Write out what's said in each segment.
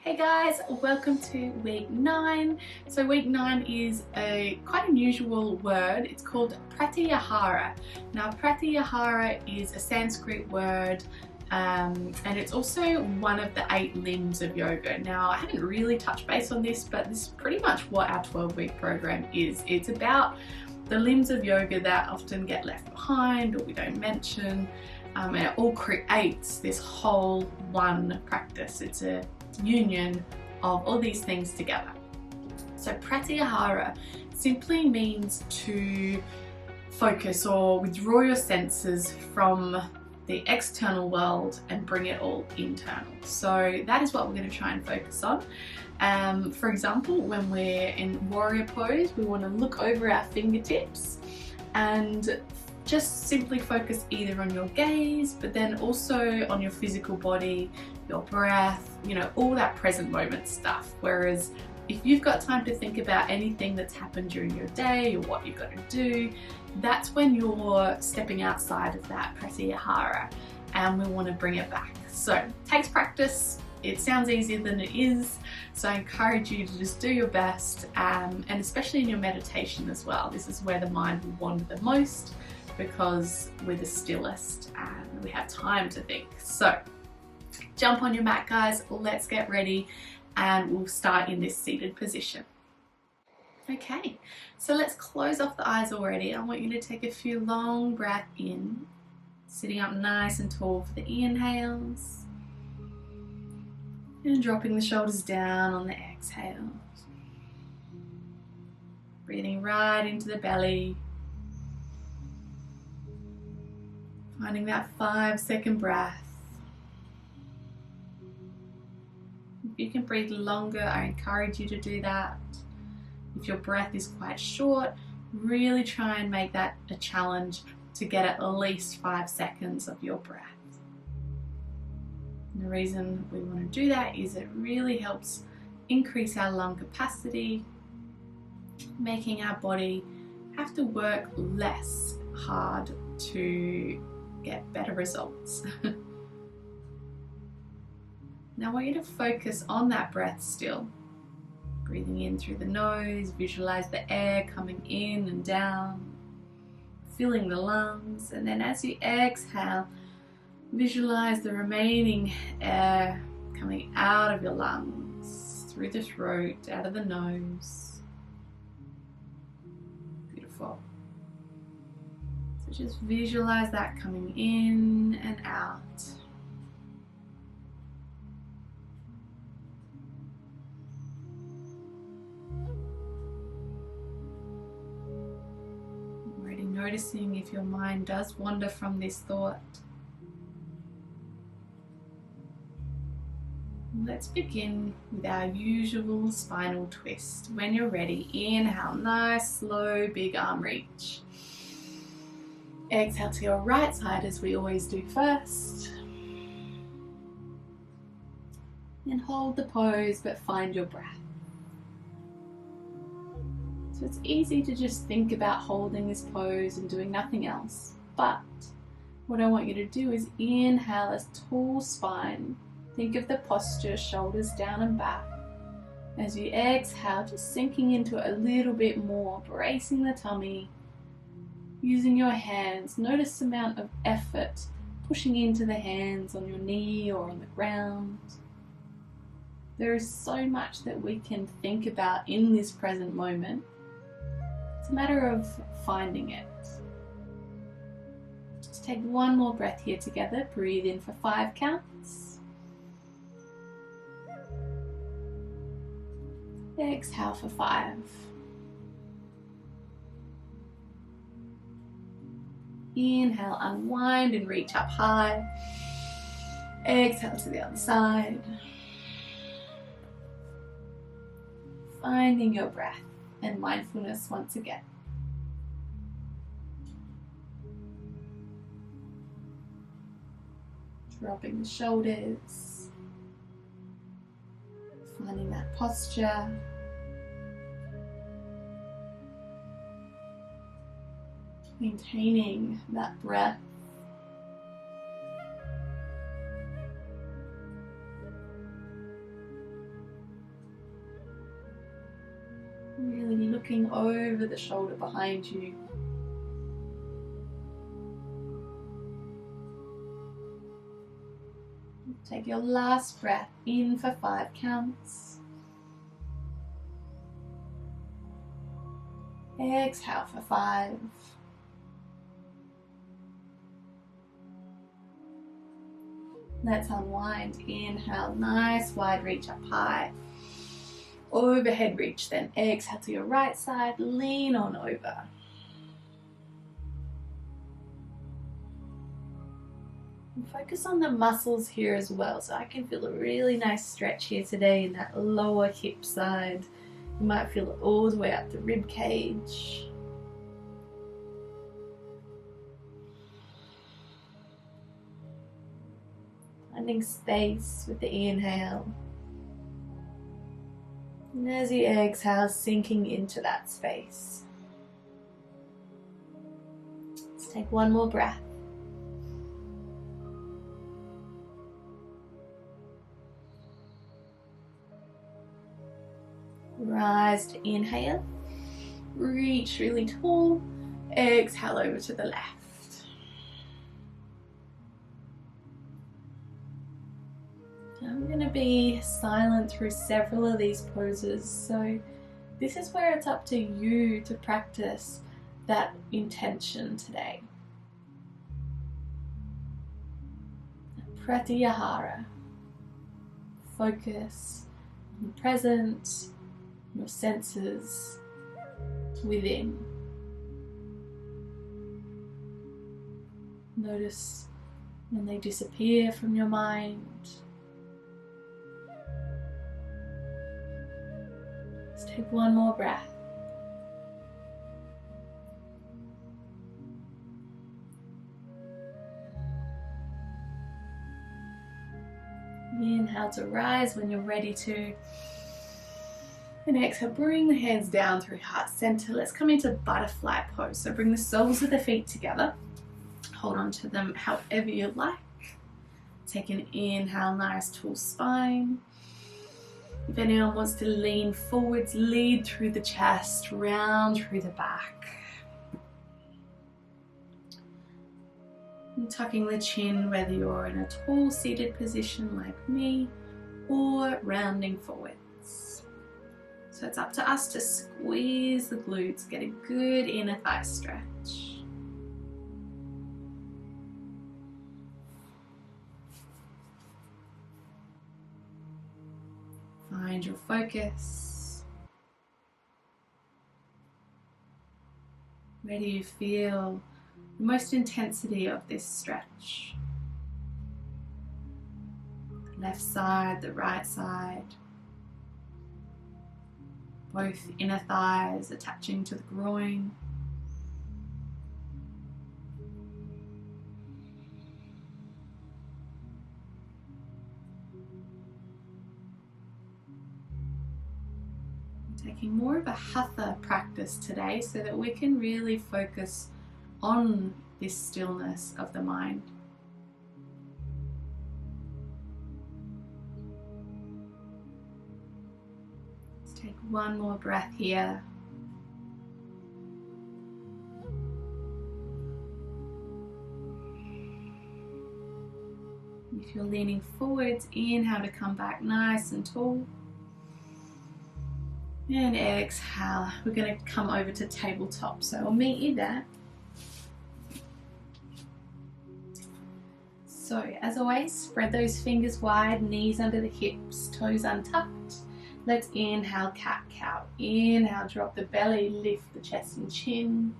Hey guys, welcome to week 9. So week 9 is a quite unusual word. It's called Pratyahara. Now Pratyahara is a Sanskrit word and it's also one of the 8 limbs of yoga. Now I haven't really touched base on this, but this is pretty much what our 12-week program is. It's about the limbs of yoga that often get left behind or we don't mention, and it all creates this whole one practice. It's a union of all these things together. So Pratyahara simply means to focus or withdraw your senses from the external world and bring it all internal. So that is what we're going to try and focus on. For example, when we're in warrior pose, we want to look over our fingertips and just simply focus either on your gaze, but then also on your physical body, your breath, you know, all that present moment stuff. Whereas if you've got time to think about anything that's happened during your day or what you've got to do, that's when you're stepping outside of that Pratyahara, and we want to bring it back. So it takes practice. It sounds easier than it is, so I encourage you to just do your best, and especially in your meditation as well. This is where the mind will wander the most, because we're the stillest and we have time to think. So jump on your mat, guys, let's get ready and we'll start in this seated position. Okay, so let's close off the eyes already. I want you to take a few long breaths in, sitting up nice and tall for the inhales and dropping the shoulders down on the exhales. Breathing right into the belly. Finding that 5-second breath. If you can breathe longer, I encourage you to do that. If your breath is quite short, really try and make that a challenge to get at least 5 seconds of your breath. And the reason we want to do that is it really helps increase our lung capacity, making our body have to work less hard to get better results. Now I want you to focus on that breath still. Breathing in through the nose, visualize the air coming in and down, filling the lungs, and then as you exhale, visualize the remaining air coming out of your lungs, through the throat, out of the nose. Beautiful. Just visualize that coming in and out. Already noticing if your mind does wander from this thought. Let's begin with our usual spinal twist. When you're ready, inhale, nice, slow, big arm reach. Exhale to your right side as we always do first. And hold the pose, but find your breath. So it's easy to just think about holding this pose and doing nothing else. But what I want you to do is inhale a tall spine. Think of the posture, shoulders down and back. As you exhale, just sinking into it a little bit more, bracing the tummy. Using your hands, notice the amount of effort pushing into the hands on your knee or on the ground. There is so much that we can think about in this present moment. It's a matter of finding it. Just take one more breath here together. Breathe in for 5 counts. Exhale for 5. Inhale, unwind and reach up high. Exhale to the other side. Finding your breath and mindfulness once again. Dropping the shoulders. Finding that posture. Maintaining that breath. looking over the shoulder behind you. Take your last breath in for 5 counts. Exhale for 5. Let's unwind. Inhale, nice wide reach up high. Overhead reach, then exhale to your right side, lean on over. And focus on the muscles here as well. So I can feel a really nice stretch here today in that lower hip side. You might feel it all the way up the rib cage. Finding space with the inhale. And as you exhale, sinking into that space. Let's take one more breath. Rise to inhale. Reach really tall. Exhale over to the left. I'm going to be silent through several of these poses, so this is where it's up to you to practice that intention today. Pratyahara. Focus on the present, your senses within. Notice when they disappear from your mind. Let's take one more breath. Inhale to rise when you're ready to. And exhale, bring the hands down through heart center. Let's come into butterfly pose. So bring the soles of the feet together. Hold on to them however you like. Take an inhale, nice tall spine. If anyone wants to lean forwards, lead through the chest, round through the back. And tucking the chin, whether you're in a tall seated position like me or rounding forwards. So it's up to us to squeeze the glutes, get a good inner thigh stretch. Find your focus. Where do you feel the most intensity of this stretch? The left side, the right side. Both inner thighs attaching to the groin. Taking more of a hatha practice today so that we can really focus on this stillness of the mind. Let's take one more breath here. If you're leaning forwards, inhale to come back nice and tall. And exhale, we're going to come over to tabletop, so I'll meet you there. So as always, spread those fingers wide, knees under the hips, toes untucked. Let's inhale, cat-cow. Inhale, drop the belly, lift the chest and chin.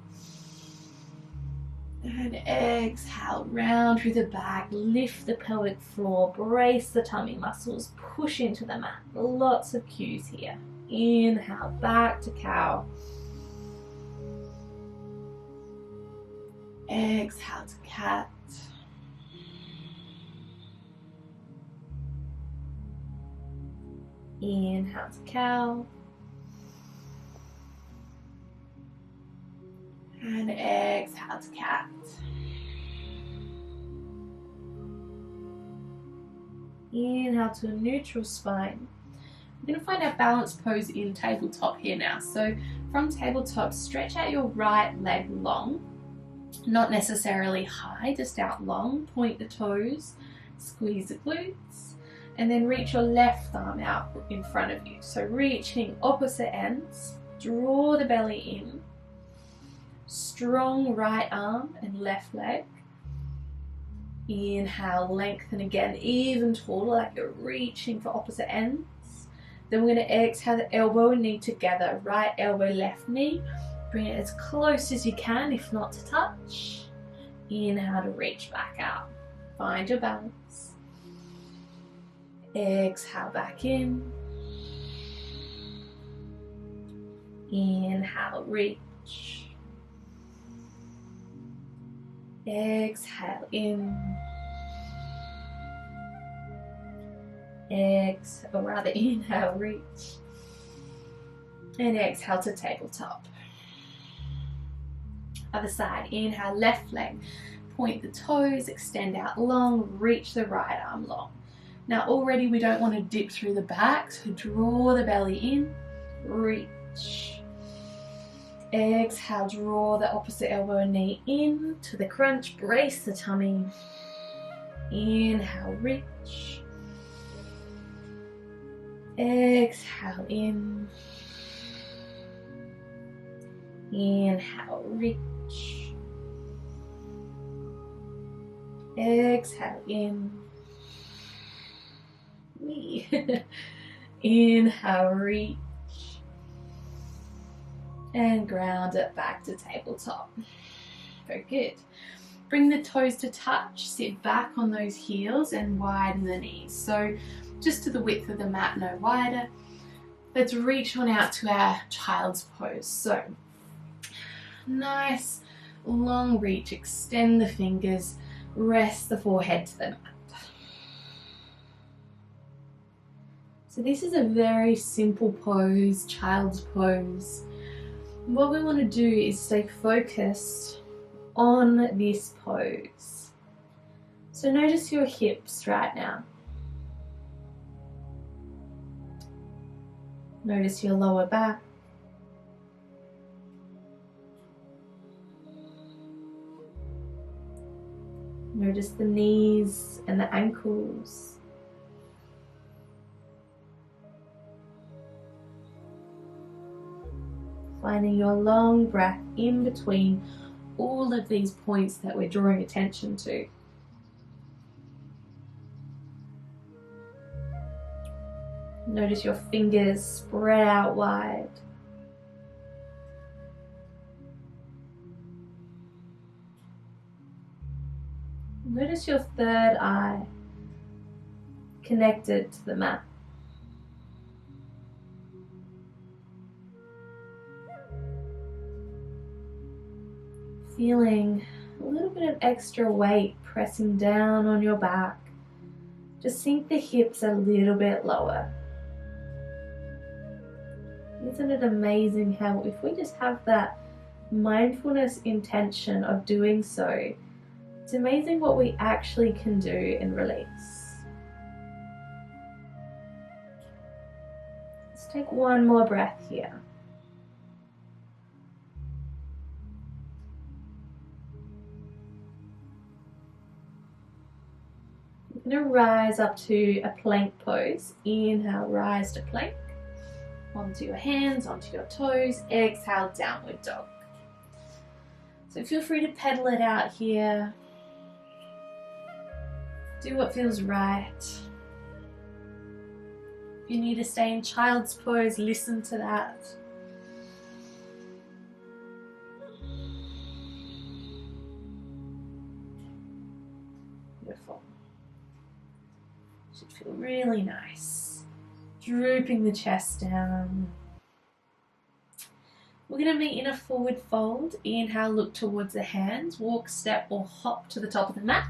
And exhale, round through the back, lift the pelvic floor, brace the tummy muscles, push into the mat. Lots of cues here. Inhale, back to cow. Exhale to cat. Inhale to cow. And exhale to cat. Inhale to a neutral spine. We're going to find our balance pose in tabletop here now. So from tabletop, stretch out your right leg long, not necessarily high, just out long. Point the toes, squeeze the glutes, and then reach your left arm out in front of you. So reaching opposite ends, draw the belly in, strong right arm and left leg. Inhale, lengthen again, even taller, like you're reaching for opposite ends. Then we're going to exhale the elbow and knee together, right elbow, left knee. Bring it as close as you can, if not to touch. Inhale to reach back out. Find your balance. Exhale back in. Inhale, reach. Exhale in. Inhale, reach. And exhale to tabletop. Other side, inhale, left leg. Point the toes, extend out long, reach the right arm long. Now already we don't want to dip through the back, so draw the belly in, reach. Exhale, draw the opposite elbow and knee in to the crunch, brace the tummy. Inhale, reach. Exhale in. Inhale, reach. Exhale in. Inhale, reach. And ground it back to tabletop. Very good. Bring the toes to touch, sit back on those heels and widen the knees. So just to the width of the mat, no wider. Let's reach on out to our child's pose. So nice long reach, extend the fingers, rest the forehead to the mat. So this is a very simple pose, child's pose. What we want to do is stay focused on this pose. So notice your hips right now. Notice your lower back. Notice the knees and the ankles. Finding your long breath in between all of these points that we're drawing attention to. Notice your fingers spread out wide. Notice your third eye connected to the mat. Feeling a little bit of extra weight pressing down on your back. Just sink the hips a little bit lower. Isn't it amazing how if we just have that mindfulness intention of doing so, it's amazing what we actually can do and release. Let's take one more breath here. We're going to rise up to a plank pose. Inhale, rise to plank. Onto your hands, onto your toes. Exhale, downward dog. So feel free to pedal it out here. Do what feels right. If you need to stay in child's pose, listen to that. Beautiful. Should feel really nice. Drooping the chest down. We're going to meet in a forward fold. Inhale, look towards the hands. Walk, step or hop to the top of the mat.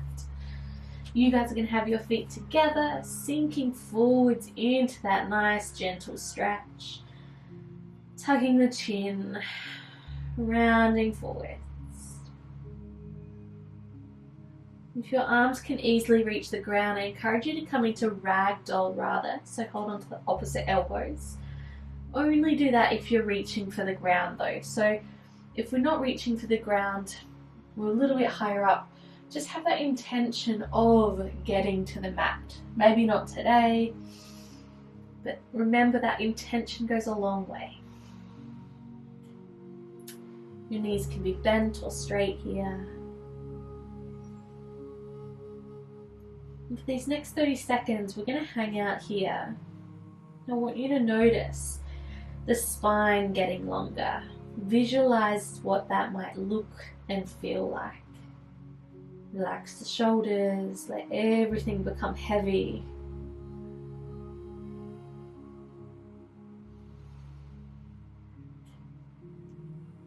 You guys are going to have your feet together, sinking forwards into that nice gentle stretch. Tugging the chin, rounding forwards. If your arms can easily reach the ground, I encourage you to come into ragdoll rather, so hold on to the opposite elbows. Only do that if you're reaching for the ground though. So if we're not reaching for the ground, we're a little bit higher up, just have that intention of getting to the mat. Maybe not today, but remember that intention goes a long way. Your knees can be bent or straight here. And for these next 30 seconds, we're going to hang out here. I want you to notice the spine getting longer. Visualize what that might look and feel like. Relax the shoulders, let everything become heavy.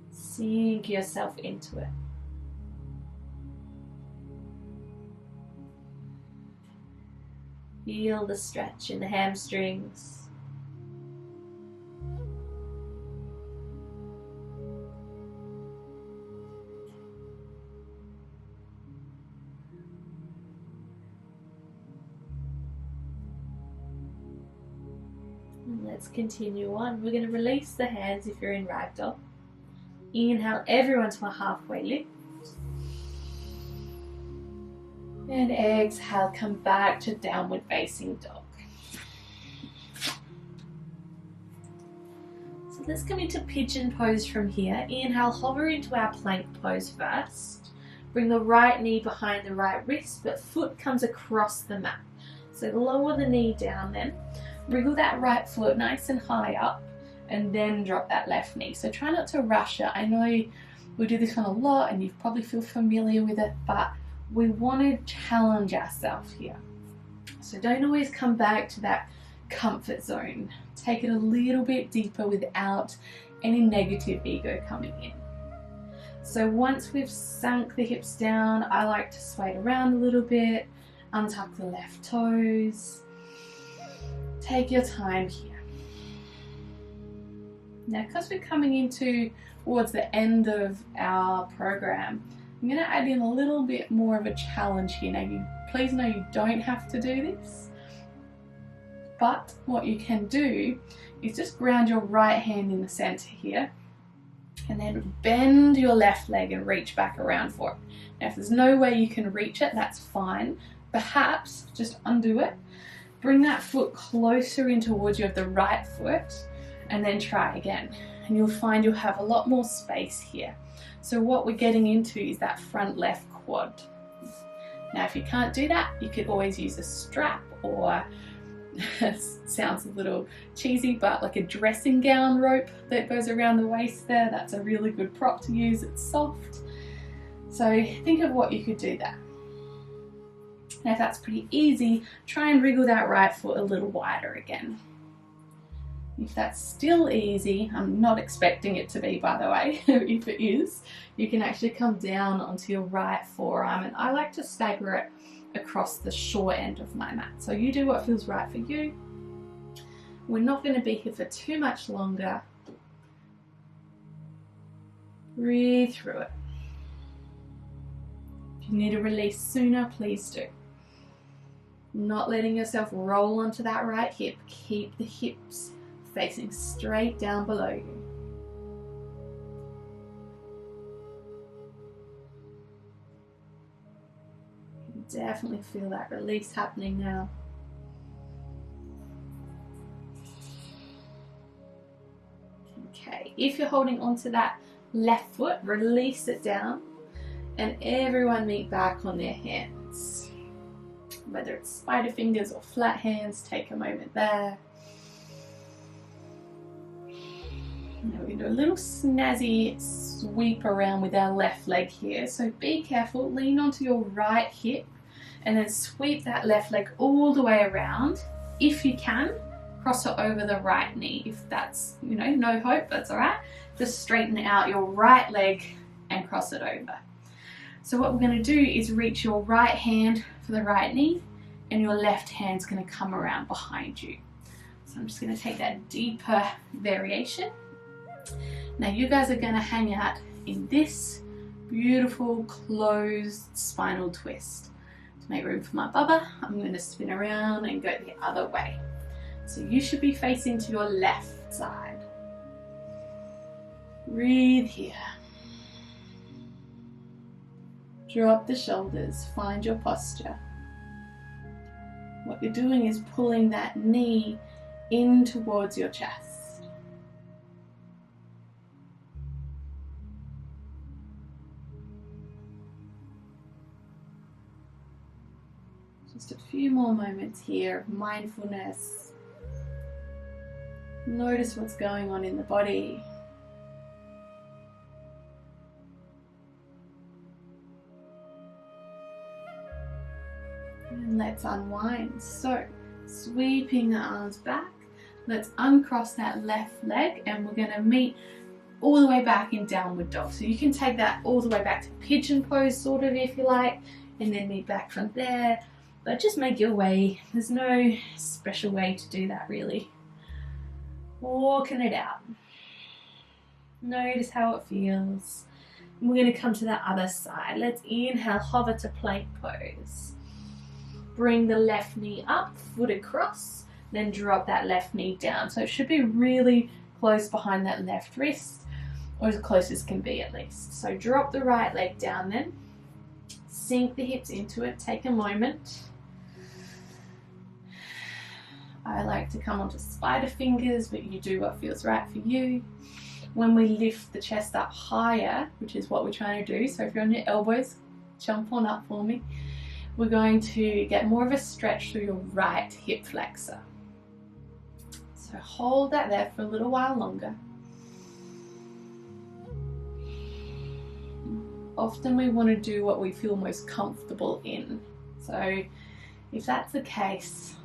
Sink yourself into it. Feel the stretch in the hamstrings. And let's continue on. We're going to release the hands if you're in ragdoll. Inhale everyone to a halfway lift. And exhale, come back to downward facing dog. So let's come into pigeon pose from here. Inhale, hover into our plank pose first. Bring the right knee behind the right wrist, but foot comes across the mat. So lower the knee down then. Wriggle that right foot nice and high up, and then drop that left knee. So try not to rush it. I know we do this one a lot and you probably feel familiar with it, but we want to challenge ourselves here. So don't always come back to that comfort zone. Take it a little bit deeper without any negative ego coming in. So once we've sunk the hips down, I like to sway around a little bit, untuck the left toes. Take your time here. Now, because we're coming into towards the end of our program, I'm going to add in a little bit more of a challenge here. Now, please know you don't have to do this, but what you can do is just ground your right hand in the center here, and then bend your left leg and reach back around for it. Now, if there's no way you can reach it, that's fine. Perhaps just undo it. Bring that foot closer in towards you of the right foot, and then try again. And you'll find you'll have a lot more space here. So what we're getting into is that front left quad. Now, if you can't do that, you could always use a strap, or it sounds a little cheesy, but like a dressing gown rope that goes around the waist there. That's a really good prop to use. It's soft. So think of what you could do there. Now, if that's pretty easy, try and wriggle that right foot a little wider again. If that's still easy, I'm not expecting it to be, by the way, if it is, you can actually come down onto your right forearm, and I like to stagger it across the short end of my mat. So you do what feels right for you. We're not going to be here for too much longer. Breathe through it. If you need to release sooner, please do. Not letting yourself roll onto that right hip. Keep the hips facing straight down below you. You can definitely feel that release happening now. Okay, if you're holding onto that left foot, release it down, and everyone meet back on their hands. Whether it's spider fingers or flat hands, take a moment there. Now we're going to do a little snazzy sweep around with our left leg here. So be careful, lean onto your right hip and then sweep that left leg all the way around. If you can, cross it over the right knee. If that's, no hope, that's all right. Just straighten out your right leg and cross it over. So what we're going to do is reach your right hand for the right knee, and your left hand's going to come around behind you. So I'm just going to take that deeper variation. Now you guys are going to hang out in this beautiful closed spinal twist. To make room for my bubba, I'm going to spin around and go the other way. So you should be facing to your left side. Breathe here. Drop the shoulders, find your posture. What you're doing is pulling that knee in towards your chest. Just a few more moments here of mindfulness. Notice what's going on in the body. And let's unwind. So, sweeping the arms back, let's uncross that left leg and we're going to meet all the way back in downward dog. So you can take that all the way back to pigeon pose sort of if you like, and then meet back from there. But just make your way. There's no special way to do that really. Walking it out. Notice how it feels. And we're going to come to the other side. Let's inhale, hover to plank pose. Bring the left knee up, foot across, then drop that left knee down. So it should be really close behind that left wrist, or as close as can be at least. So drop the right leg down then. Sink the hips into it. Take a moment. I like to come onto spider fingers, but you do what feels right for you. When we lift the chest up higher, which is what we're trying to do, so if you're on your elbows, jump on up for me. We're going to get more of a stretch through your right hip flexor. So hold that there for a little while longer. Often we want to do what we feel most comfortable in. So if that's the case,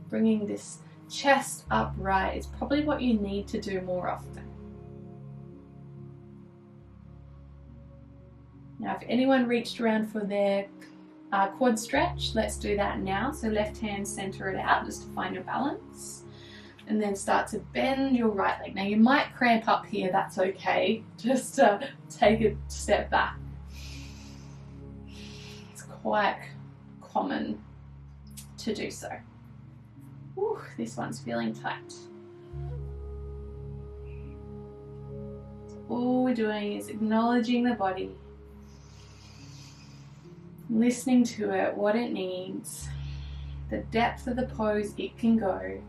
bringing this chest upright is probably what you need to do more often. Now, if anyone reached around for their quad stretch, let's do that now. So left hand center it out just to find your balance, and then start to bend your right leg. Now you might cramp up here, that's okay. Just take a step back. It's quite common to do so. Ooh, this one's feeling tight. So all we're doing is acknowledging the body, listening to it, what it needs, the depth of the pose it can go.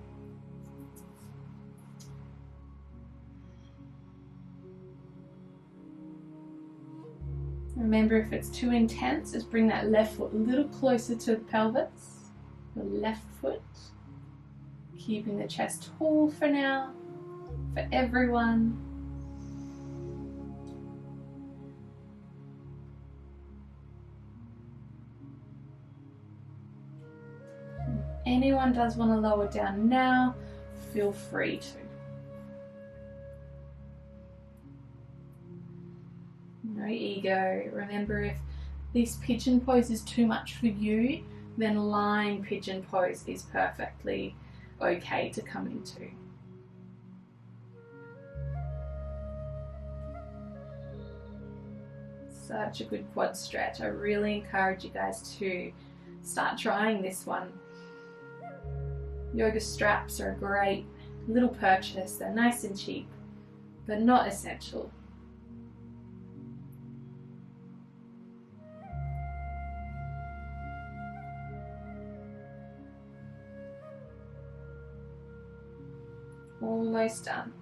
Remember, if it's too intense, just bring that left foot a little closer to the pelvis, the left foot, keeping the chest tall for now, for everyone. Anyone does want to lower down now, feel free to. No ego. Remember, if this pigeon pose is too much for you, then lying pigeon pose is perfectly okay to come into. Such a good quad stretch. I really encourage you guys to start trying this one. Yoga straps are a great little purchase. They're nice and cheap, but not essential. Almost done.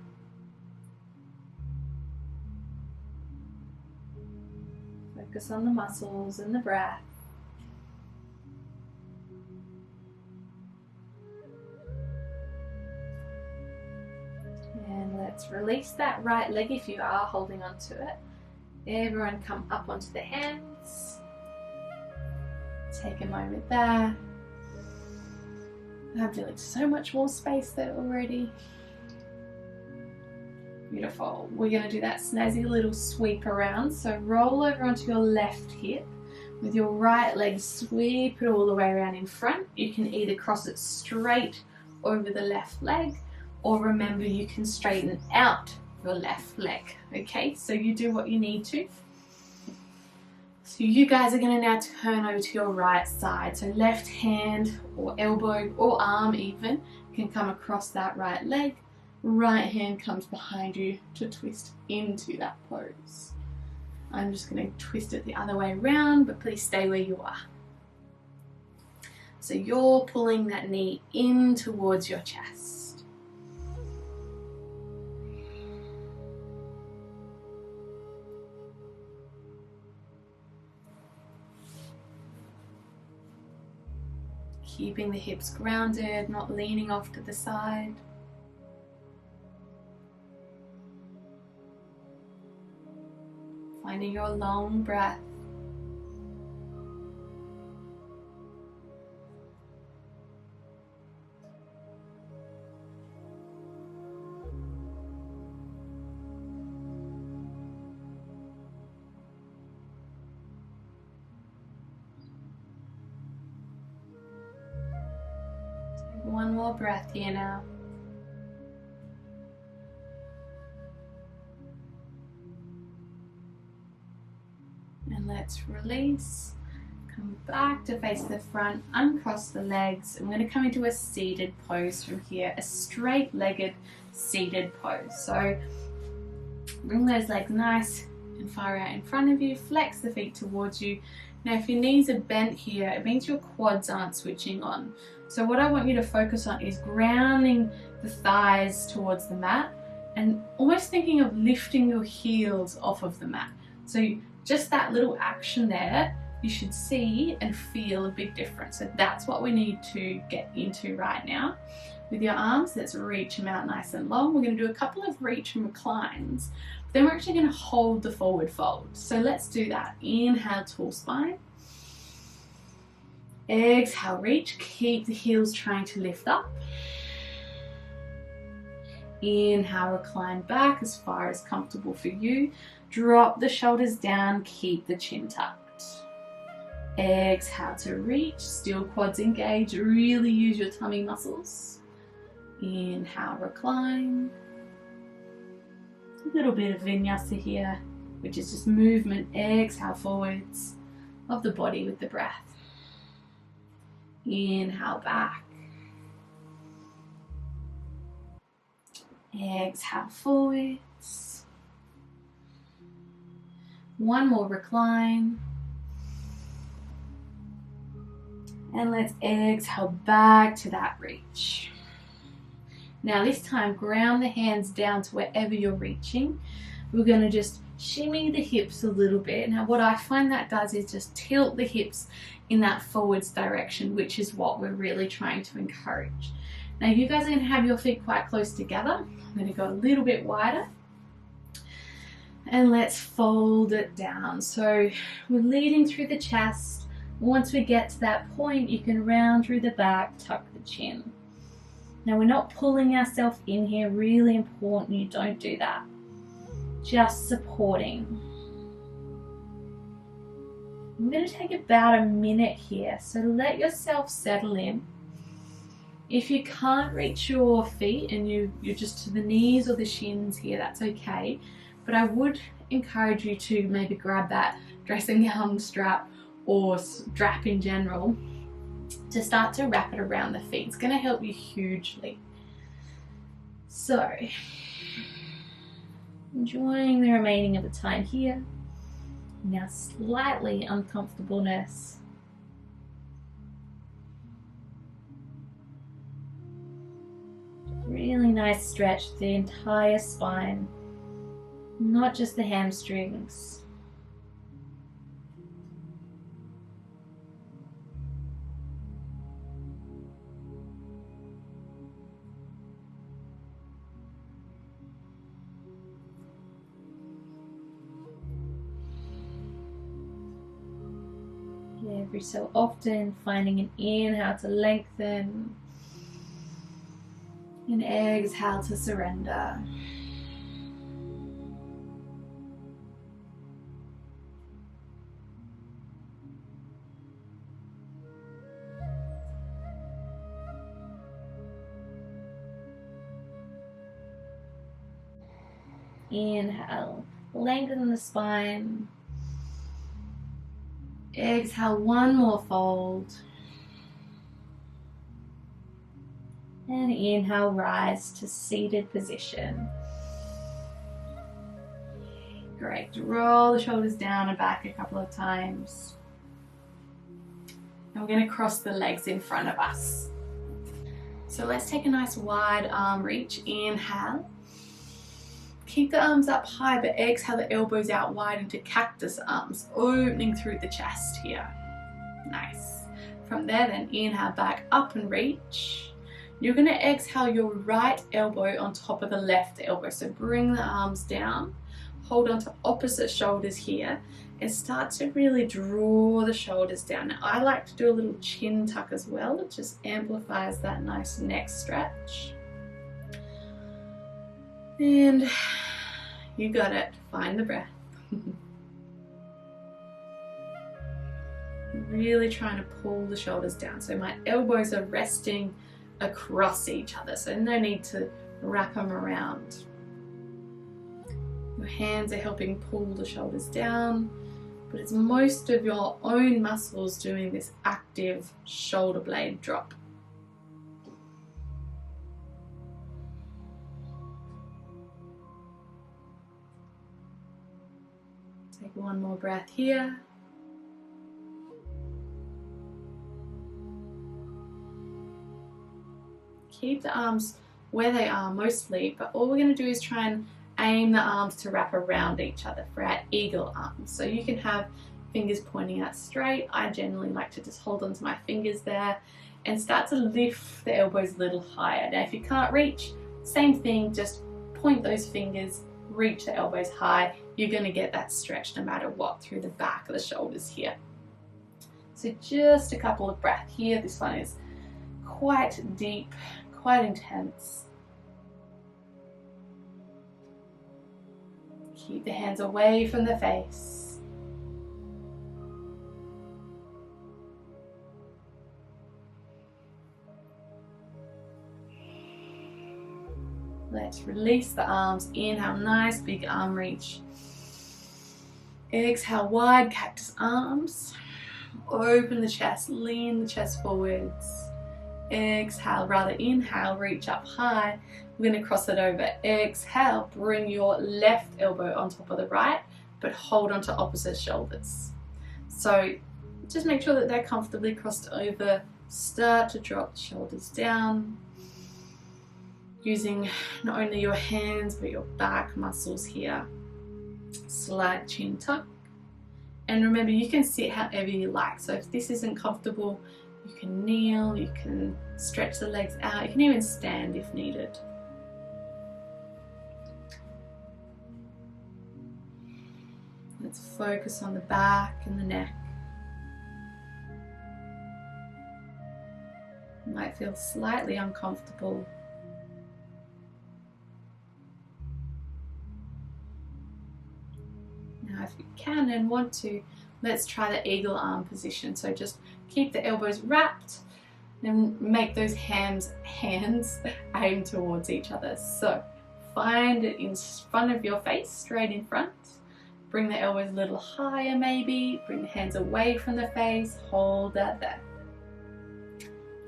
Focus on the muscles and the breath. And let's release that right leg if you are holding on to it. Everyone come up onto the hands. Take a moment there. I'm feeling so much more space there already. Beautiful. We're going to do that snazzy little sweep around. So roll over onto your left hip. With your right leg, sweep it all the way around in front. You can either cross it straight over the left leg, or remember, you can straighten out your left leg. Okay, so you do what you need to. So you guys are going to now turn over to your right side. So left hand or elbow or arm even can come across that right leg. Right hand comes behind you to twist into that pose. I'm just going to twist it the other way around, but please stay where you are. So you're pulling that knee in towards your chest. Keeping the hips grounded, not leaning off to the side. Finding your long breath. One more breath here now. And let's release. Come back to face the front, uncross the legs. I'm going to come into a seated pose from here, a straight-legged seated pose. So bring those legs nice and far out in front of you, flex the feet towards you. Now if your knees are bent here, it means your quads aren't switching on. So what I want you to focus on is grounding the thighs towards the mat and almost thinking of lifting your heels off of the mat. So just that little action there, you should see and feel a big difference. So that's what we need to get into right now. With your arms, let's reach them out nice and long. We're going to do a couple of reach and reclines. Then we're actually going to hold the forward fold. So let's do that. Inhale, tall spine. Exhale, reach. Keep the heels trying to lift up. Inhale, recline back as far as comfortable for you. Drop the shoulders down, keep the chin tucked. Exhale to reach, still quads engaged, really use your tummy muscles. Inhale, recline. A little bit of vinyasa here, which is just movement, exhale forwards of the body with the breath. Inhale back. Exhale forwards. One more recline. And let's exhale back to that reach. Now this time, ground the hands down to wherever you're reaching. We're going to just shimmy the hips a little bit. Now what I find that does is just tilt the hips in that forwards direction, which is what we're really trying to encourage. Now you guys are going to have your feet quite close together. I'm going to go a little bit wider. And let's fold it down. So we're leading through the chest. Once we get to that point, you can round through the back, tuck the chin. Now we're not pulling ourselves in here, really important you don't do that. Just supporting. I'm going to take about a minute here, so let yourself settle in. If you can't reach your feet and you're just to the knees or the shins here, that's okay. But I would encourage you to maybe grab that dressing gown strap or strap in general to start to wrap it around the feet. It's going to help you hugely. So, enjoying the remaining of the time here. Now slightly uncomfortableness. Really nice stretch to the entire spine, not just the hamstrings. Every so often, finding an inhale to lengthen, and exhale to surrender. Inhale, lengthen the spine. Exhale, one more fold. And inhale, rise to seated position. Great. Roll the shoulders down and back a couple of times. And we're going to cross the legs in front of us. So let's take a nice wide arm reach. Inhale. Keep the arms up high, but exhale the elbows out wide into cactus arms, opening through the chest here. Nice. From there then, inhale back up and reach. You're going to exhale your right elbow on top of the left elbow. So bring the arms down, hold on to opposite shoulders here, and start to really draw the shoulders down. Now I like to do a little chin tuck as well. It just amplifies that nice neck stretch. And you got it. Find the breath. Really trying to pull the shoulders down. So my elbows are resting across each other, so no need to wrap them around. Your hands are helping pull the shoulders down, but it's most of your own muscles doing this active shoulder blade drop. Take one more breath here. Keep the arms where they are mostly, but all we're going to do is try and aim the arms to wrap around each other for our eagle arms. So you can have fingers pointing out straight. I generally like to just hold onto my fingers there and start to lift the elbows a little higher. Now if you can't reach, same thing, just point those fingers, reach the elbows high. You're going to get that stretch no matter what through the back of the shoulders here. So just a couple of breaths here. This one is quite deep, quite intense. Keep the hands away from the face. Let's release the arms. Inhale, nice big arm reach. Exhale, wide cactus arms. Open the chest, lean the chest forwards. Exhale, rather inhale, reach up high. We're going to cross it over. Exhale, bring your left elbow on top of the right, but hold onto opposite shoulders. So just make sure that they're comfortably crossed over. Start to drop the shoulders down, using not only your hands but your back muscles here. Slight chin tuck. And remember, you can sit however you like. So if this isn't comfortable, you can kneel, you can stretch the legs out, you can even stand if needed. Let's focus on the back and the neck. You might feel slightly uncomfortable. Now if you can and want to, let's try the eagle arm position. So just keep the elbows wrapped and make those hands aim towards each other. So find it in front of your face, straight in front. Bring the elbows a little higher maybe. Bring the hands away from the face. Hold that there.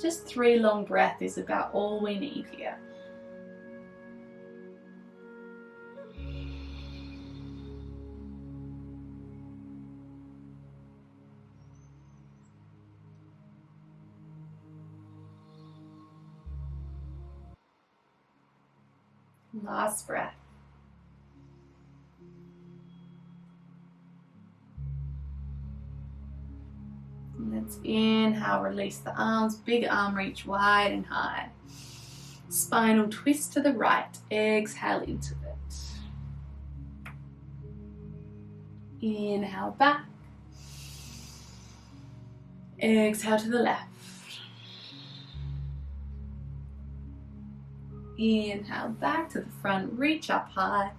Just 3 long breaths is about all we need here. Last breath. Let's inhale, release the arms, big arm reach wide and high. Spinal twist to the right, exhale into it. Inhale back. Exhale to the left. Inhale back to the front, reach up high.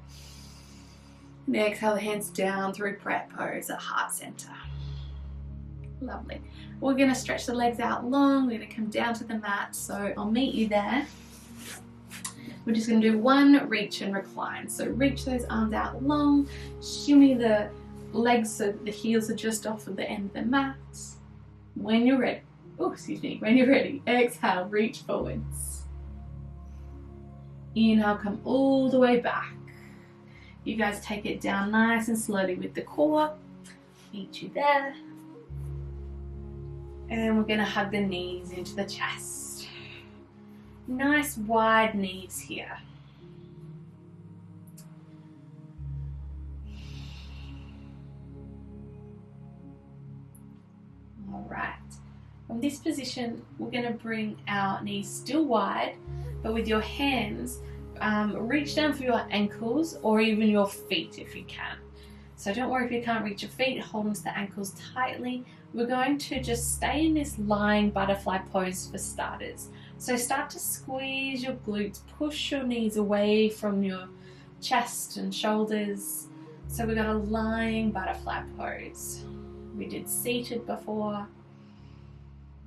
And exhale the hands down through prayer pose at heart center. Lovely. We're going to stretch the legs out long. We're going to come down to the mat. So I'll meet you there. We're just going to do one reach and recline. So reach those arms out long. Shimmy the legs so that the heels are just off of the end of the mat. When you're ready, when you're ready, exhale, reach forwards. Inhale, come all the way back. You guys take it down nice and slowly with the core. Meet you there. And we're going to hug the knees into the chest. Nice wide knees here. All right. From this position, we're going to bring our knees still wide, but with your hands, reach down for your ankles or even your feet if you can. So don't worry if you can't reach your feet, hold onto the ankles tightly. We're going to just stay in this lying butterfly pose for starters. So start to squeeze your glutes, push your knees away from your chest and shoulders. So we've got a lying butterfly pose. We did seated before,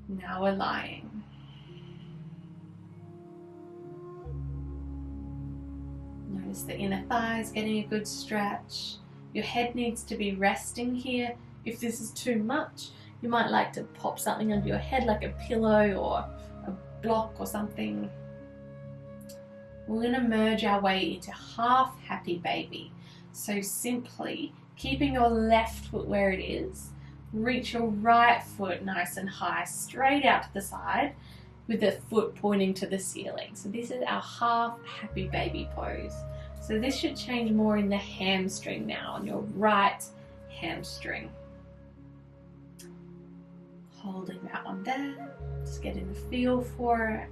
now we're lying. Notice the inner thighs getting a good stretch. Your head needs to be resting here. If this is too much, you might like to pop something under your head like a pillow or a block or something. We're going to merge our way into half happy baby. So simply keeping your left foot where it is, reach your right foot nice and high, straight out to the side with the foot pointing to the ceiling. So this is our half happy baby pose. So this should change more in the hamstring now, on your right hamstring. Holding that one there, just getting the feel for it,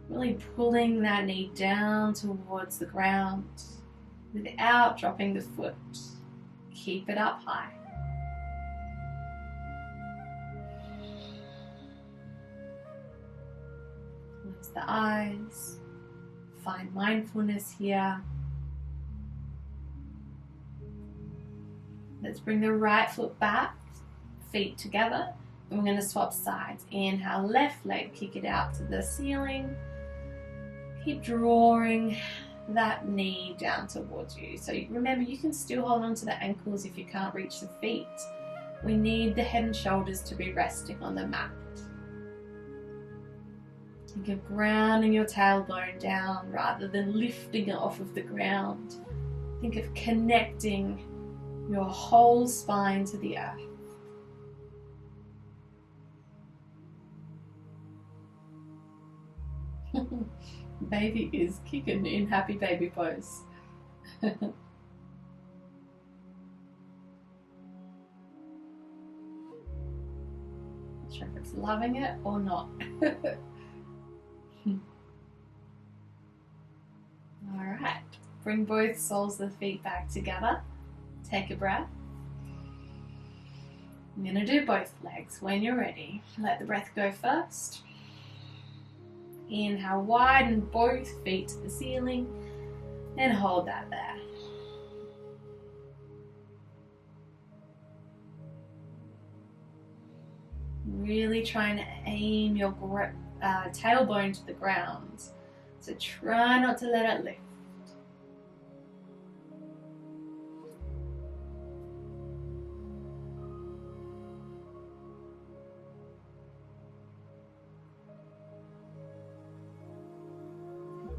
really pulling that knee down towards the ground without dropping the foot. Keep it up high. Close the eyes, find mindfulness here. Let's bring the right foot back, feet together, and we're going to swap sides. Inhale, left leg, kick it out to the ceiling. Keep drawing that knee down towards you. So remember, you can still hold on to the ankles if you can't reach the feet. We need the head and shoulders to be resting on the mat. Think of grounding your tailbone down rather than lifting it off of the ground. Think of connecting your whole spine to the earth. Baby is kicking in happy baby pose. Not sure if it's loving it or not. Alright, bring both soles of the feet back together. Take a breath. I'm going to do both legs when you're ready. Let the breath go first. Inhale, widen both feet to the ceiling and hold that there. Really trying to aim your tailbone to the ground. So try not to let it lift.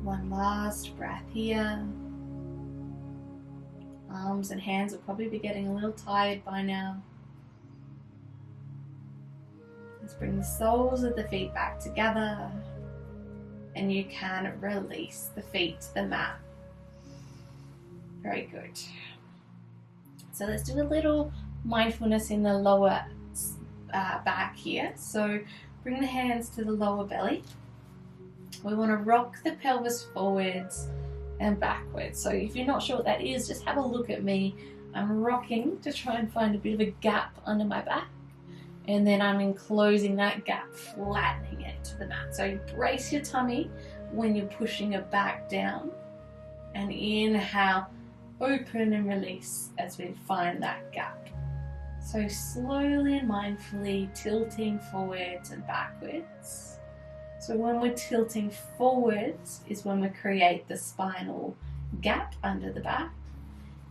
One last breath here. Arms and hands will probably be getting a little tired by now. Let's bring the soles of the feet back together, and you can release the feet to the mat. Very good. So let's do a little mindfulness in the lower back here. So bring the hands to the lower belly. We want to rock the pelvis forwards and backwards. So if you're not sure what that is, just have a look at me. I'm rocking to try and find a bit of a gap under my back, and then I'm enclosing that gap, flattening it to the mat. So brace your tummy when you're pushing it back down, and inhale, open and release as we find that gap. So slowly and mindfully tilting forwards and backwards. So when we're tilting forwards is when we create the spinal gap under the back,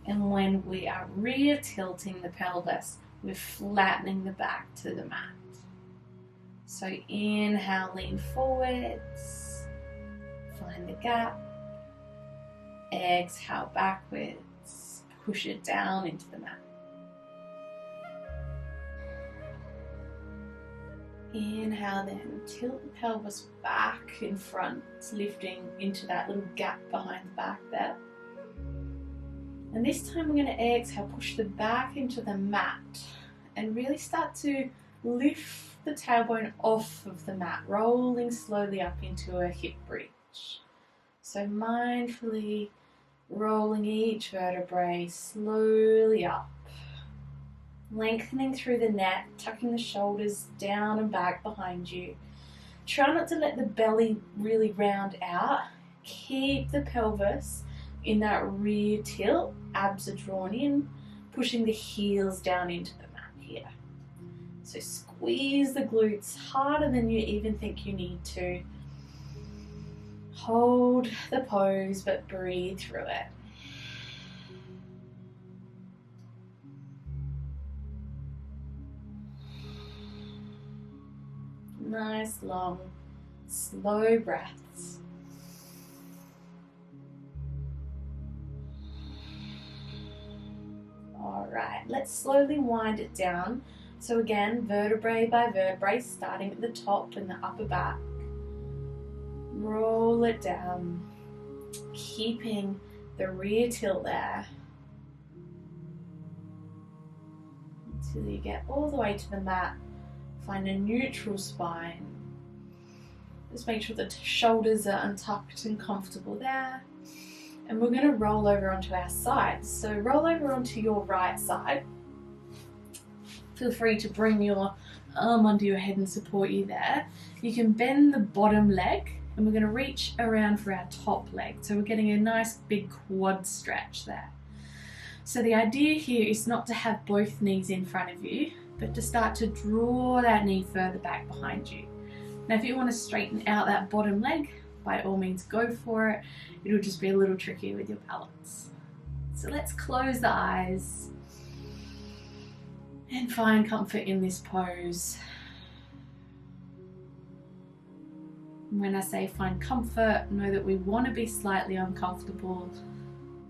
And when we are rear tilting the pelvis, we're flattening the back to the mat. So inhale, lean forwards, find the gap. Exhale backwards, push it down into the mat. Inhale, then tilt the pelvis back in front, lifting into that little gap behind the back there. And this time we're going to exhale, push the back into the mat and really start to lift the tailbone off of the mat, rolling slowly up into a hip bridge. So mindfully rolling each vertebrae slowly up, lengthening through the neck, tucking the shoulders down and back behind you. Try not to let the belly really round out. Keep the pelvis in that rear tilt, abs are drawn in, pushing the heels down into the mat here. So squeeze the glutes harder than you even think you need to. Hold the pose, but breathe through it. Nice, long, slow breaths. All right, let's slowly wind it down. So again, vertebrae by vertebrae, starting at the top and the upper back. Roll it down, keeping the rear tilt there until you get all the way to the mat. Find a neutral spine. Just make sure the shoulders are untucked and comfortable there. And we're going to roll over onto our sides. So roll over onto your right side. Feel free to bring your arm under your head and support you there. You can bend the bottom leg and we're going to reach around for our top leg. So we're getting a nice big quad stretch there. So the idea here is not to have both knees in front of you, but to start to draw that knee further back behind you. Now if you want to straighten out that bottom leg, by all means go for it. It'll just be a little trickier with your balance. So let's close the eyes and find comfort in this pose. When I say find comfort, know that we want to be slightly uncomfortable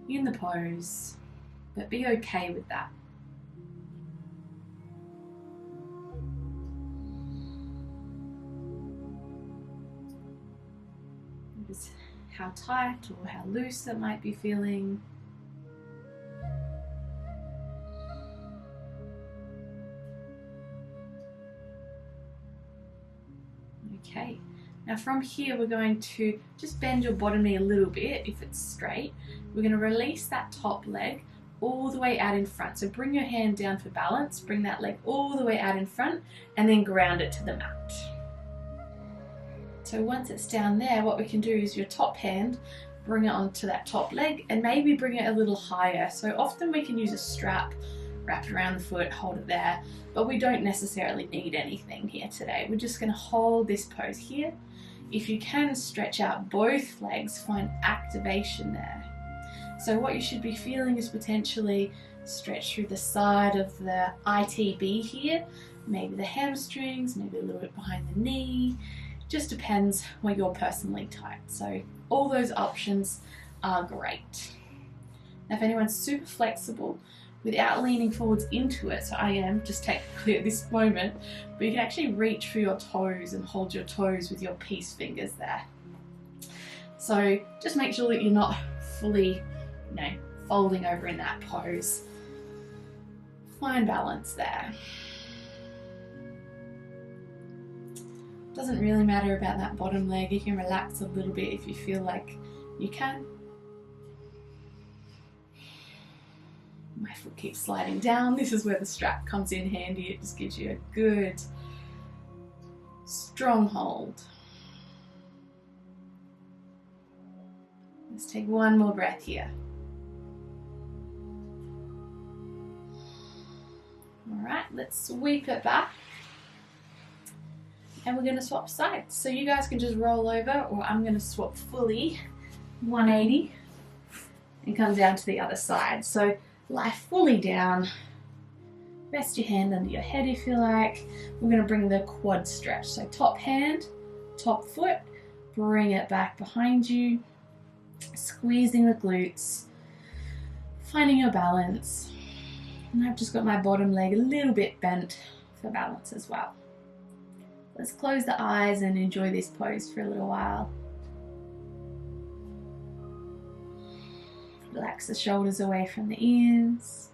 in the pose, but be okay with that. Notice how tight or how loose it might be feeling. Okay, now from here we're going to just bend your bottom knee a little bit if it's straight. We're going to release that top leg all the way out in front. So bring your hand down for balance, bring that leg all the way out in front and then ground it to the mat. So once it's down there, what we can do is your top hand, bring it onto that top leg and maybe bring it a little higher. So often we can use a strap wrapped around the foot, hold it there, but we don't necessarily need anything here today. We're just going to hold this pose here. If you can stretch out both legs, find activation there. So what you should be feeling is potentially stretch through the side of the ITB here, maybe the hamstrings, maybe a little bit behind the knee. Just depends where you're personally tight. So all those options are great. Now if anyone's super flexible without leaning forwards into it, so I am just technically at this moment, but you can actually reach for your toes and hold your toes with your peace fingers there. So just make sure that you're not fully, folding over in that pose. Find balance there. Doesn't really matter about that bottom leg. You can relax a little bit if you feel like you can. My foot keeps sliding down. This is where the strap comes in handy. It just gives you a good, strong hold. Let's take one more breath here. All right, let's sweep it back. And we're going to swap sides. So you guys can just roll over, or I'm going to swap fully 180 and come down to the other side. So lie fully down, rest your hand under your head if you like. We're going to bring the quad stretch. So top hand, top foot, bring it back behind you, squeezing the glutes, finding your balance. And I've just got my bottom leg a little bit bent for balance as well. Let's close the eyes and enjoy this pose for a little while. Relax the shoulders away from the ears.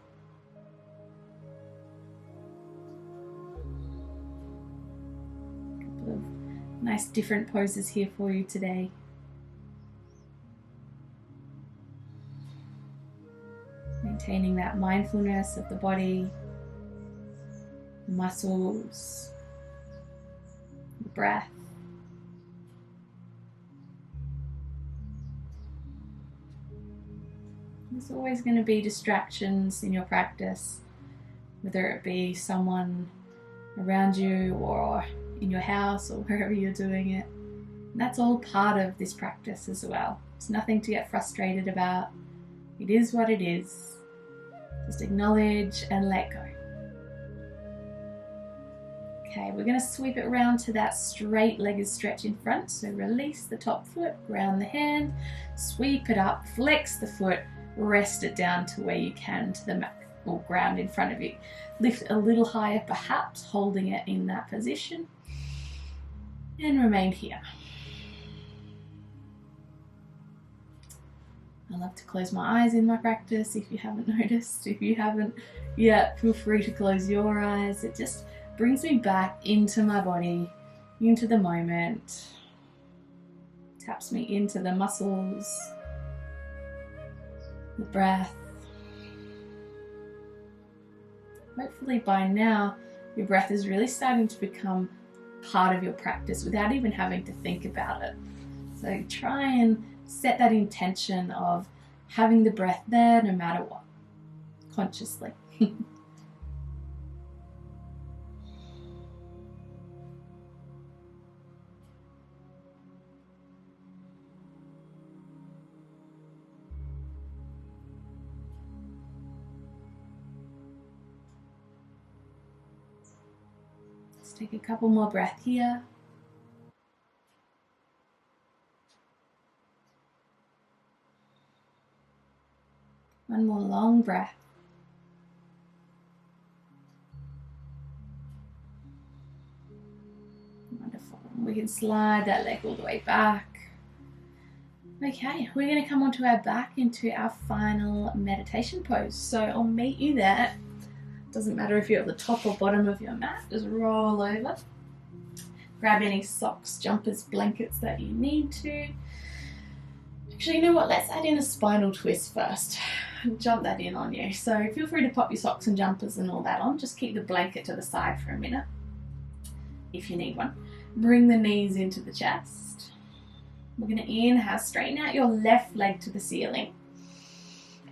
A couple of nice different poses here for you today. Maintaining that mindfulness of the body, the muscles, the breath. There's always going to be distractions in your practice, whether it be someone around you or in your house or wherever you're doing it. And that's all part of this practice as well. It's nothing to get frustrated about. It is what it is. Just acknowledge and let go. Okay, we're going to sweep it around to that straight-legged stretch in front. So release the top foot, ground the hand, sweep it up, flex the foot, rest it down to where you can to the mat or ground in front of you. Lift a little higher, perhaps holding it in that position, and remain here. I love to close my eyes in my practice if you haven't noticed. If you haven't yet, feel free to close your eyes. It just brings me back into my body, into the moment, taps me into the muscles, the breath. Hopefully by now your breath is really starting to become part of your practice without even having to think about it. So try and set that intention of having the breath there no matter what, consciously. Let's take a couple more breaths here. One more long breath. Wonderful. We can slide that leg all the way back. Okay, we're going to come onto our back into our final meditation pose. So I'll meet you there. Doesn't matter if you're at the top or bottom of your mat, just roll over. Grab any socks, jumpers, blankets that you need to. Actually, you know what? Let's add in a spinal twist first. Jump that in on you. So feel free to pop your socks and jumpers and all that on. Just keep the blanket to the side for a minute if you need one. Bring the knees into the chest. We're going to inhale, straighten out your left leg to the ceiling.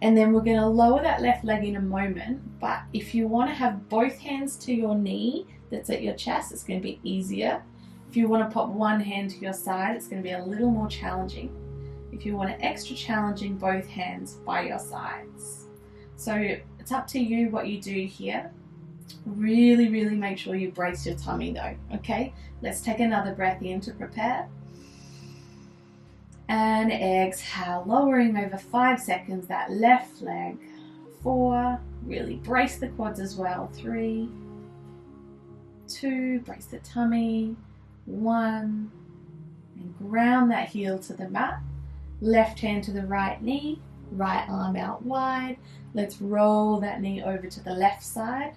And then we're going to lower that left leg in a moment. But if you want to have both hands to your knee that's at your chest, it's going to be easier. If you want to pop one hand to your side, it's going to be a little more challenging. If you want it extra challenging, both hands by your sides. So it's up to you what you do here. Really, really make sure you brace your tummy though, okay? Let's take another breath in to prepare. And exhale, lowering over 5 seconds that left leg. 4, really brace the quads as well. 3, 2, brace the tummy. 1, and ground that heel to the mat. Left hand to the right knee, right arm out wide. Let's roll that knee over to the left side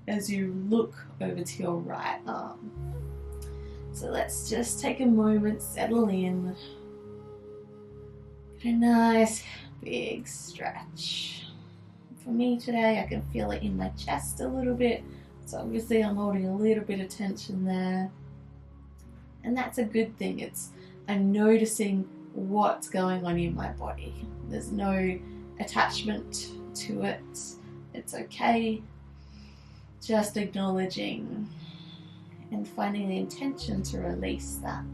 as you look over to your right arm. So let's just take a moment, settle in. Get a nice big stretch. For me today, I can feel it in my chest a little bit. So obviously I'm holding a little bit of tension there. And that's a good thing. I'm noticing what's going on in my body. There's no attachment to it. It's okay. Just acknowledging and finding the intention to release that.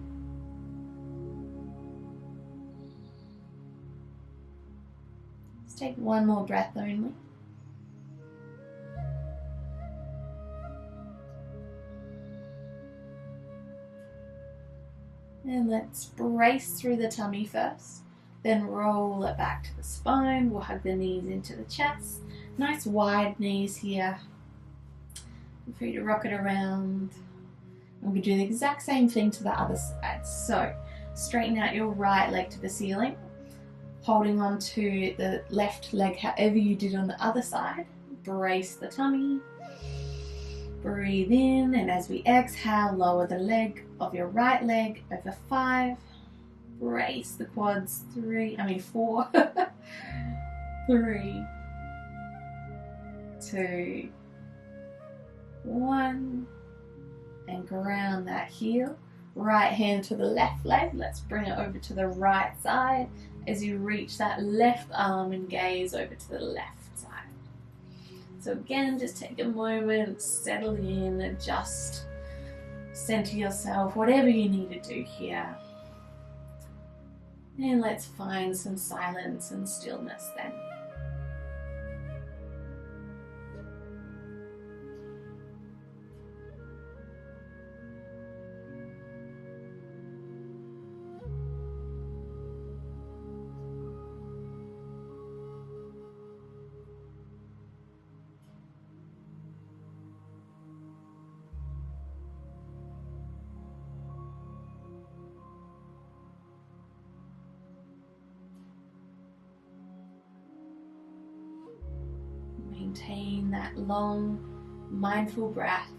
Let's take one more breath only. And let's brace through the tummy first, then roll it back to the spine. We'll hug the knees into the chest. Nice wide knees here. Feel free to rock it around. And we'll do the exact same thing to the other side. So straighten out your right leg to the ceiling, holding on to the left leg however you did on the other side. Brace the tummy. Breathe in, and as we exhale, lower the leg of your right leg over 5. Brace the quads. 4. 3, 2, 1. And ground that heel. Right hand to the left leg. Let's bring it over to the right side as you reach that left arm and gaze over to the left side. So again, just take a moment, settle in, adjust, center yourself, whatever you need to do here. And let's find some silence and stillness then. Maintain that long, mindful breath.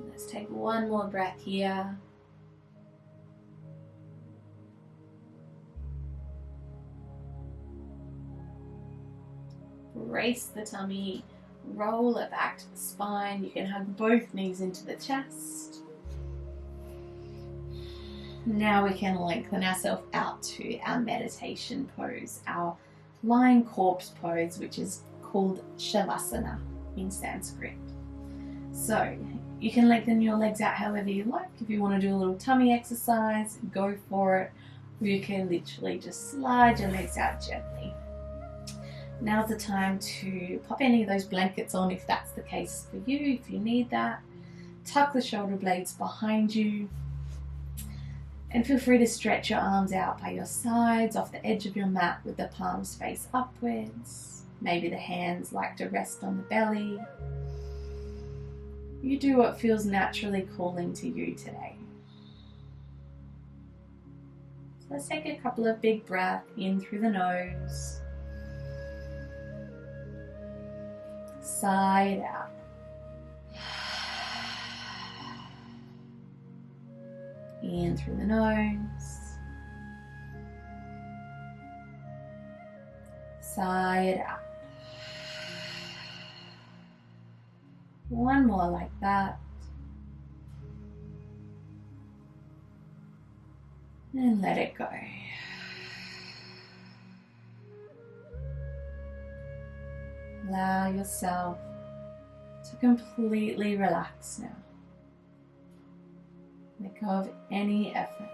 Let's take one more breath here. Brace the tummy, roll it back to the spine. You can hug both knees into the chest. Now we can lengthen ourselves out to our meditation pose, our lying corpse pose, which is called Shavasana in Sanskrit. So you can lengthen your legs out however you like. If you want to do a little tummy exercise, go for it. Or you can literally just slide your legs out gently. Now's the time to pop any of those blankets on if that's the case for you, if you need that. Tuck the shoulder blades behind you. And feel free to stretch your arms out by your sides, off the edge of your mat with the palms face upwards. Maybe the hands like to rest on the belly. You do what feels naturally calling to you today. So let's take a couple of big breaths in through the nose. Sigh it out. In through the nose. Sigh it out. One more like that. And let it go. Allow yourself to completely relax now. Let go of any effort.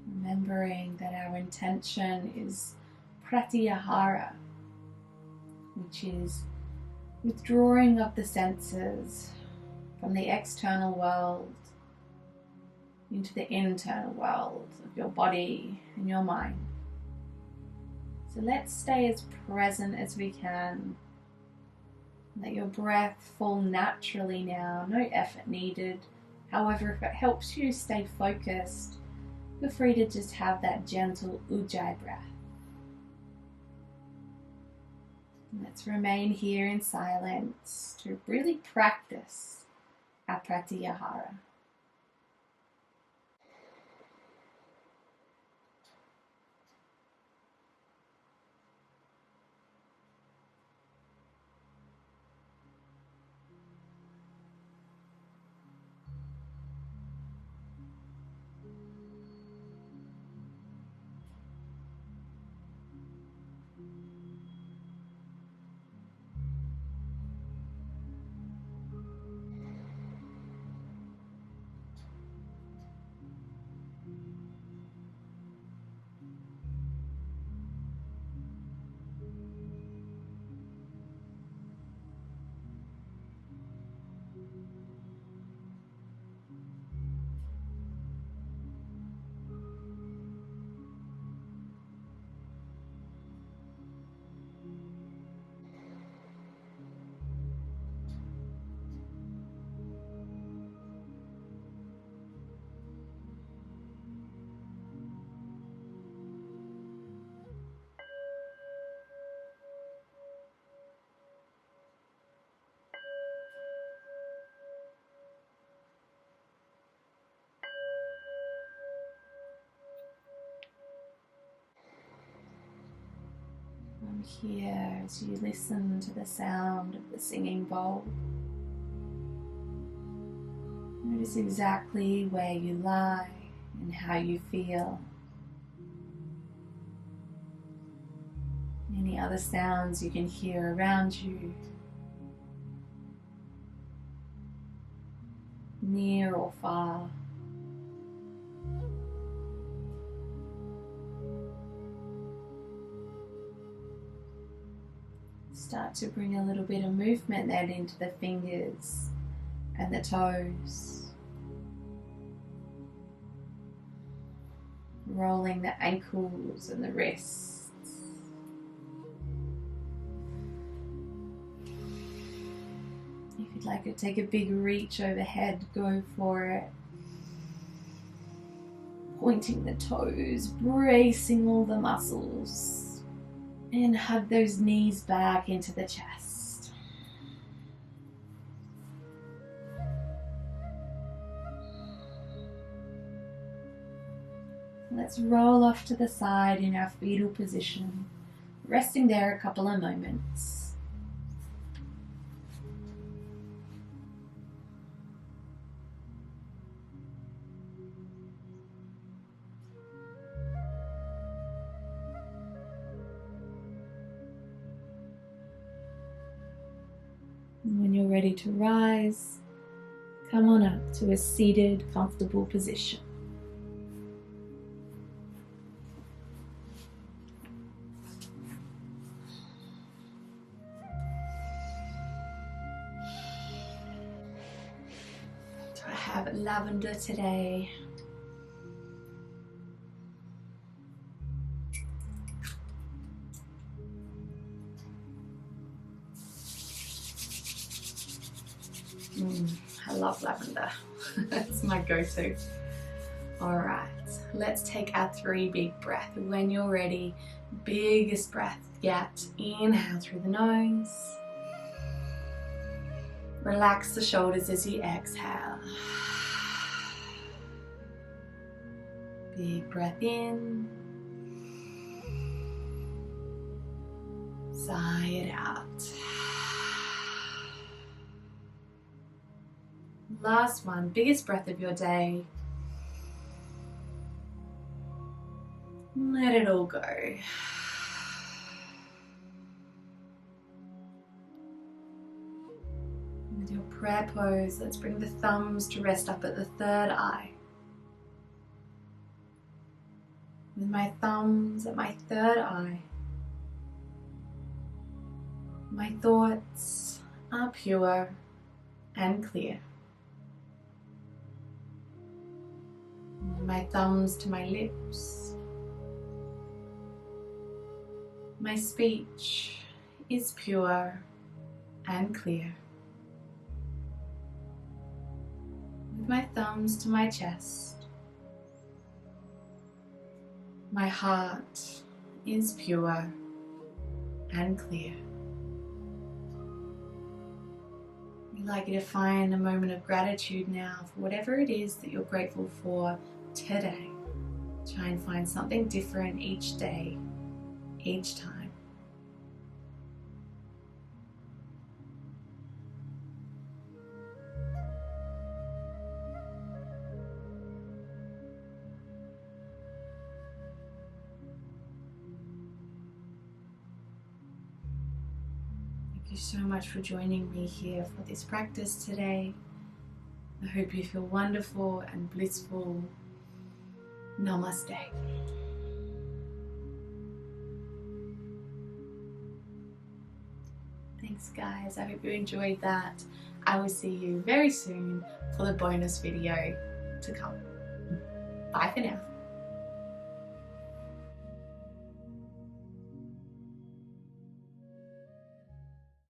Remembering that our intention is Pratyahara, which is withdrawing of the senses from the external world into the internal world of your body and your mind. So let's stay as present as we can. Let your breath fall naturally now, no effort needed. However, if it helps you stay focused, feel free to just have that gentle ujjayi breath. Let's remain here in silence to really practice our Pratyahara. from here as you listen to the sound of the singing bowl. Notice exactly where you lie and how you feel. Any other sounds you can hear around you, near or far. Start to bring a little bit of movement then into the fingers and the toes. Rolling the ankles and the wrists. If you'd like to take a big reach overhead, go for it. Pointing the toes, bracing all the muscles. And hug those knees back into the chest. Let's roll off to the side in our fetal position, resting there a couple of moments. When you're ready to rise, come on up to a seated, comfortable position. So I have lavender today. I love lavender. It's my go-to. Alright, let's take our 3 big breaths. When you're ready, biggest breath yet. Inhale through the nose. Relax the shoulders as you exhale. Big breath in. Sigh it out. Last one, biggest breath of your day. Let it all go. With your prayer pose, let's bring the thumbs to rest up at the third eye. With my thumbs at my third eye, my thoughts are pure and clear. My thumbs to my lips. My speech is pure and clear. With my thumbs to my chest. My heart is pure and clear. We'd like you to find a moment of gratitude now for whatever it is that you're grateful for today. Try and find something different each day, each time. Thank you so much for joining me here for this practice today. I hope you feel wonderful and blissful. Namaste. Thanks guys, I hope you enjoyed that. I will see you very soon for the bonus video to come. Bye for now.